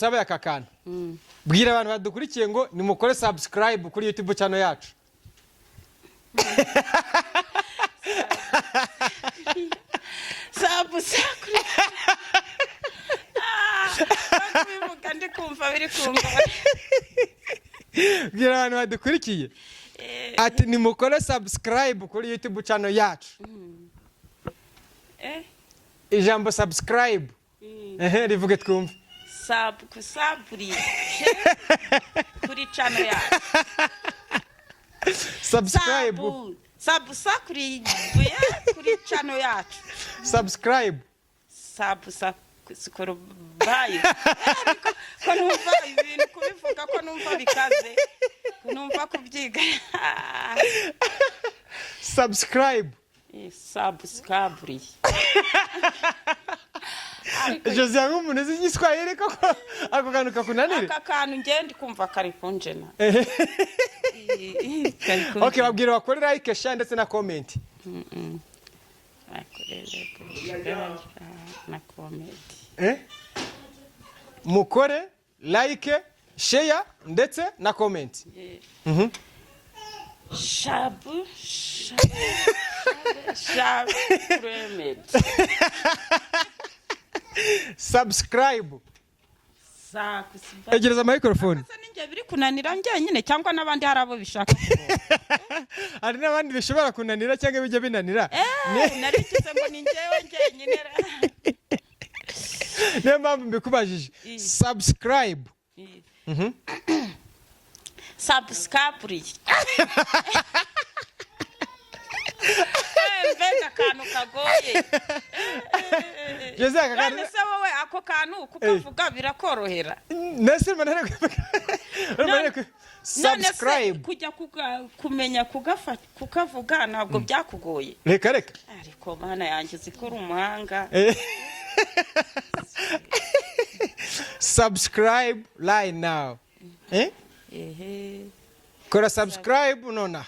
ngusabe akakana bwira abantu badukurikiye ngo nimukore subscribe kuri YouTube channel yacu subscribe kandi kumva biri kumva bwira abantu badukurikiye ati nimukore subscribe kuri YouTube channel yacu ijambo subscribe rivuge twumve subscribe kuri channel yacu subscribe kuri channel yacu subscribe sikoro bayo ko numva ibintu kubivuga ko numva bikaze numva kubyiga subscribe Jose umuntu uzi igiswahili koko ako kantu kakunanire aka kantu ngende kumva kari kunjena okay babwira bakore like share ndetse na comment na comment mukore like share ndetse na comment shabu subscribe egereza microphone ninjye biri kunanira njyenyine cyangwa nabandi harabo bishaka ari nabandi bishobora kunanira cyangwa bijye binanira narikize ngo ninjyewe njyenyine niyo mpamvu mbikubajije subscribe subscribe mbega kantu kagoye Jose akakana nese wowe ako kantu kukavuga birakorohera nese manere subscribe kujya kumenya kukavuga ntabwo byakugoye reka ariko mana yanjye zikora umuhanga subscribe right now kora subscribe nona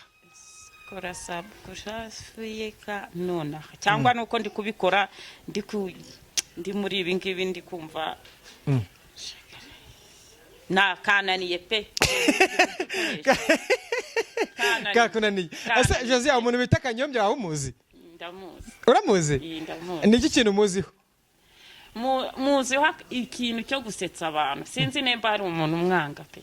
kora subscribe nona cyangwa nuko ndi kubikora ndi muri ibi ngibi ndi kumva na kananiye pe kakunaniye ese Jose umuntu bita Kanyombya waho umuzi ndamuzi uramuzi ndamuzi niki kintu muziho muziho ikintu cyo gusetsa abantu sinzi nemba ari umuntu umwanga pe